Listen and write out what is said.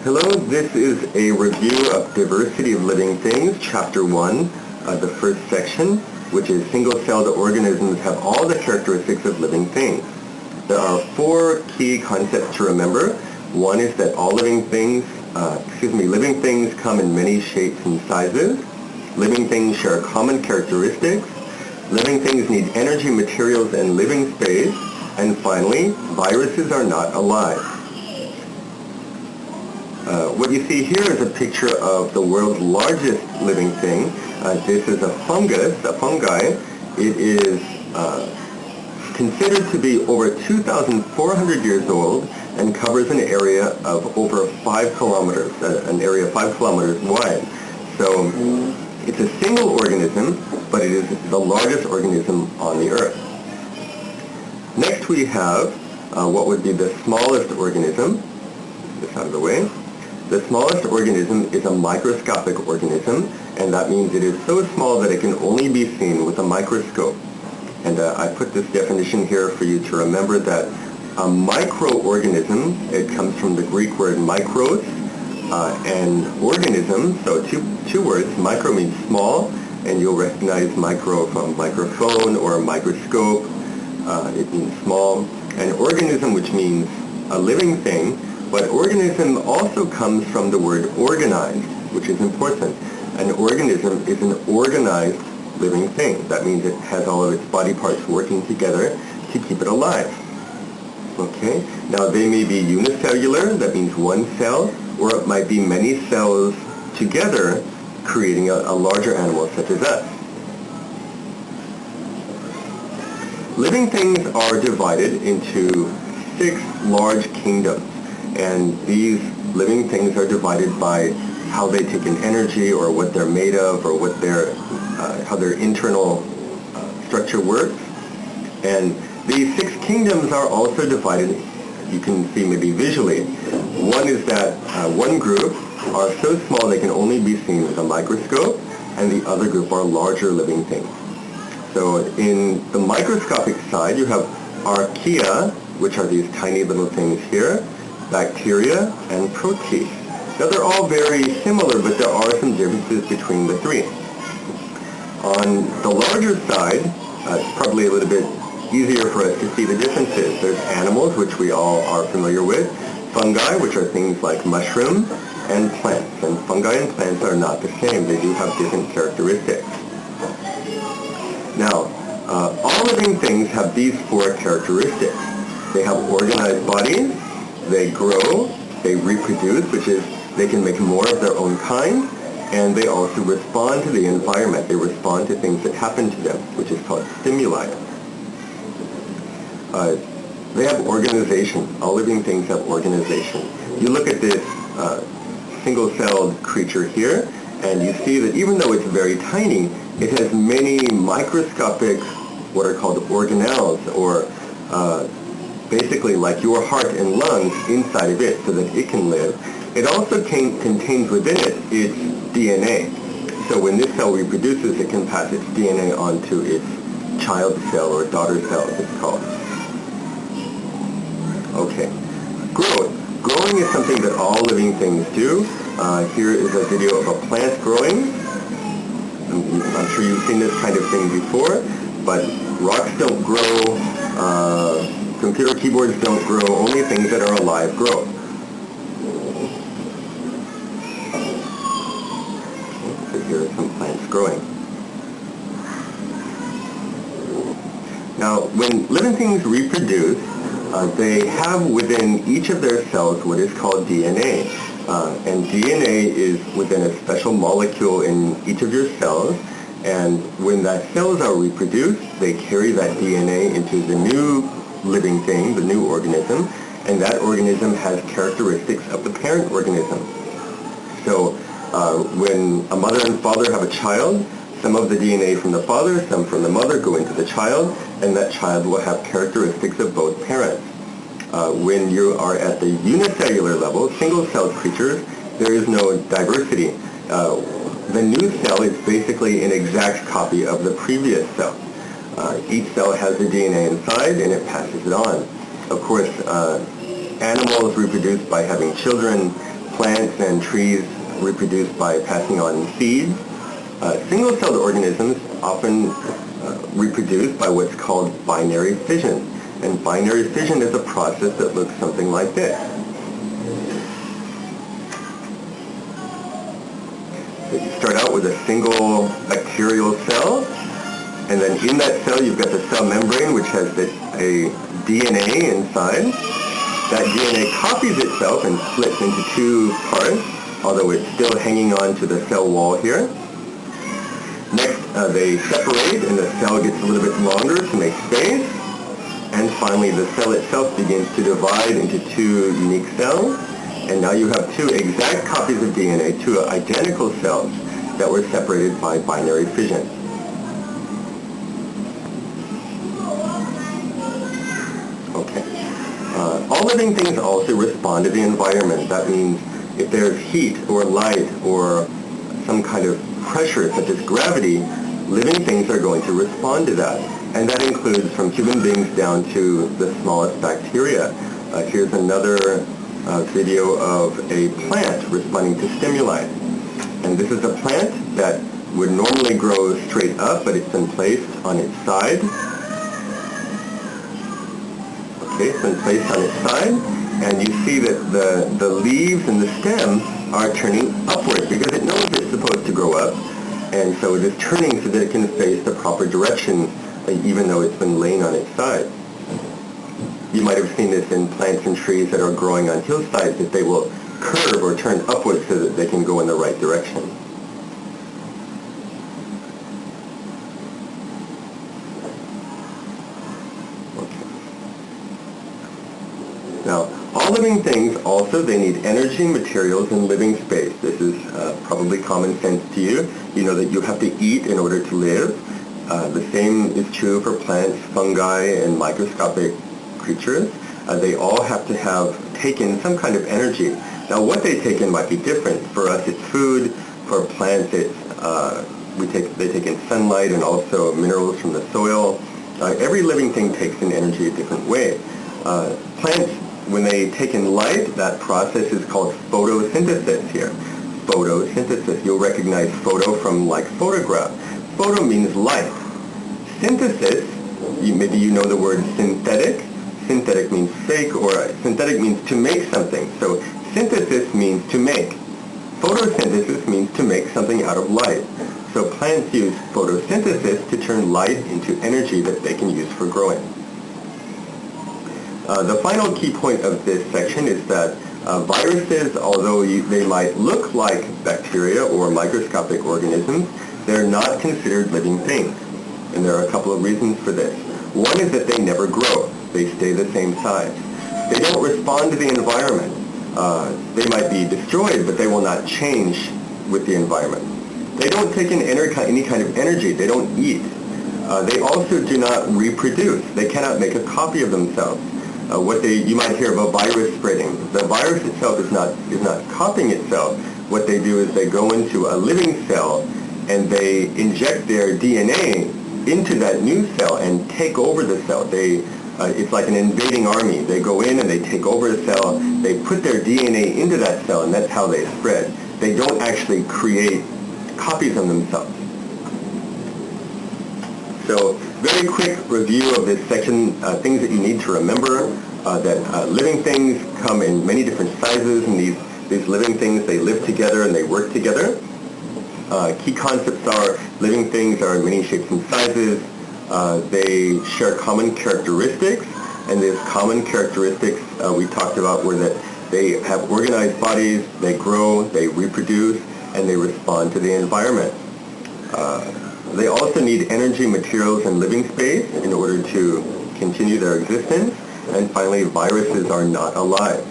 Hello, this is a review of Diversity of Living Things, Chapter 1, the first section, which is single-celled organisms have all the characteristics of living things. There are four key concepts to remember. One is that all living things come in many shapes and sizes. Living things share common characteristics. Living things need energy, materials, and living space. And finally, viruses are not alive. What you see here is a picture of the world's largest living thing. This is a fungi. It is considered to be over 2,400 years old and covers an area of over 5 kilometers, an area 5 kilometers wide. So it's a single organism, but it is the largest organism on the earth. Next we have what would be the smallest organism. This out of the way. The smallest organism is a microscopic organism, and that means it is so small that it can only be seen with a microscope. And I put this definition here for you to remember that a microorganism, it comes from the Greek word mikros, and organism, so two words. Micro means small, and you'll recognize micro from microphone or microscope. It means small. An organism, which means a living thing, but organism also comes from the word organized, which is important. An organism is an organized living thing. That means it has all of its body parts working together to keep it alive. Okay? Now they may be unicellular, that means one cell, or it might be many cells together creating a larger animal such as us. Living things are divided into 6 large kingdoms. And these living things are divided by how they take in energy, or what they're made of, or what how their internal structure works. And these 6 kingdoms are also divided, you can see maybe visually. One is that one group are so small they can only be seen with a microscope, and the other group are larger living things. So in the microscopic side, you have archaea, which are these tiny little things here, bacteria, and protists. Now they're all very similar, but there are some differences between the 3. On the larger side, it's probably a little bit easier for us to see the differences. There's animals, which we all are familiar with, fungi, which are things like mushrooms, and plants. And fungi and plants are not the same. They do have different characteristics. Now, all living things have these 4 characteristics. They have organized bodies, they grow, they reproduce, which is they can make more of their own kind, and they also respond to the environment. They respond to things that happen to them, which is called stimuli. They have organization. All living things have organization. You look at this single-celled creature here, and you see that even though it's very tiny, it has many microscopic, what are called organelles, or basically like your heart and lungs inside of it so that it can live. It also contains within it its DNA. So when this cell reproduces, it can pass its DNA on to its child cell, or daughter cell as it's called. Okay. Growth. Growing is something that all living things do. Here is a video of a plant growing. I'm sure you've seen this kind of thing before, but rocks don't grow. Computer keyboards don't grow. Only things that are alive grow. So here are some plants growing. Now, when living things reproduce, they have within each of their cells what is called DNA. And DNA is within a special molecule in each of your cells. And when that cells are reproduced, they carry that DNA into the new living thing, the new organism, and that organism has characteristics of the parent organism. So when a mother and father have a child, some of the DNA from the father, some from the mother go into the child, and that child will have characteristics of both parents. When you are at the unicellular level, single-celled creatures, there is no diversity. The new cell is basically an exact copy of the previous cell. Each cell has the DNA inside, and it passes it on. Of course, animals reproduce by having children. plants and trees reproduce by passing on seeds. Single-celled organisms often reproduce by what's called binary fission. And binary fission is a process that looks something like this. So you start out with a single bacterial cell, and then in that cell you've got the cell membrane, which has a DNA inside. That DNA copies itself and splits into two parts, although it's still hanging on to the cell wall here. Next, they separate, and the cell gets a little bit longer to make space. And finally, the cell itself begins to divide into two unique cells. And now you have two exact copies of DNA, two identical cells that were separated by binary fission. Okay. All living things also respond to the environment. That means if there's heat or light or some kind of pressure such as gravity, living things are going to respond to that. And that includes from human beings down to the smallest bacteria. Here's another video of a plant responding to stimuli. And this is a plant that would normally grow straight up, but it's been placed on its side. Okay, it's been placed on its side, and you see that the leaves and the stem are turning upward because it knows it's supposed to grow up, and so it is turning so that it can face the proper direction, even though it's been laying on its side. You might have seen this in plants and trees that are growing on hillsides, that they will curve or turn upwards so that they can go in the right direction. Okay. Now, all living things also, they need energy, materials, and living space. This is probably common sense to you. You know that you have to eat in order to live. The same is true for plants, fungi, and microscopic creatures. They all have to have taken some kind of energy. Now what they take in might be different. For us it's food, for plants it's, they take in sunlight and also minerals from the soil. Every living thing takes in energy a different way. Plants, when they take in light, that process is called photosynthesis here. Photosynthesis. You'll recognize photo from like photograph. Photo means light. Synthesis, maybe you know the word synthetic. Synthetic means fake, or synthetic means to make something. So synthesis means to make. Photosynthesis means to make something out of light. So plants use photosynthesis to turn light into energy that they can use for growing. The final key point of this section is that viruses, although they might look like bacteria or microscopic organisms, they're not considered living things. And there are a couple of reasons for this. One is that they never grow. They stay the same size. They don't respond to the environment. They might be destroyed, but they will not change with the environment. They don't take in any kind of energy. They don't eat. They also do not reproduce. They cannot make a copy of themselves. You might hear of a virus spreading. The virus itself is not copying itself. What they do is they go into a living cell and they inject their DNA into that new cell and take over the cell. It's like an invading army. They go in and they take over the cell, they put their DNA into that cell, and that's how they spread. They don't actually create copies of themselves. So, very quick review of this section, things that you need to remember, that living things come in many different sizes, and these living things, they live together and they work together. Key concepts are living things are in many shapes and sizes. They share common characteristics, and these common characteristics we talked about were that they have organized bodies, they grow, they reproduce, and they respond to the environment. They also need energy, materials, and living space in order to continue their existence. And finally, viruses are not alive.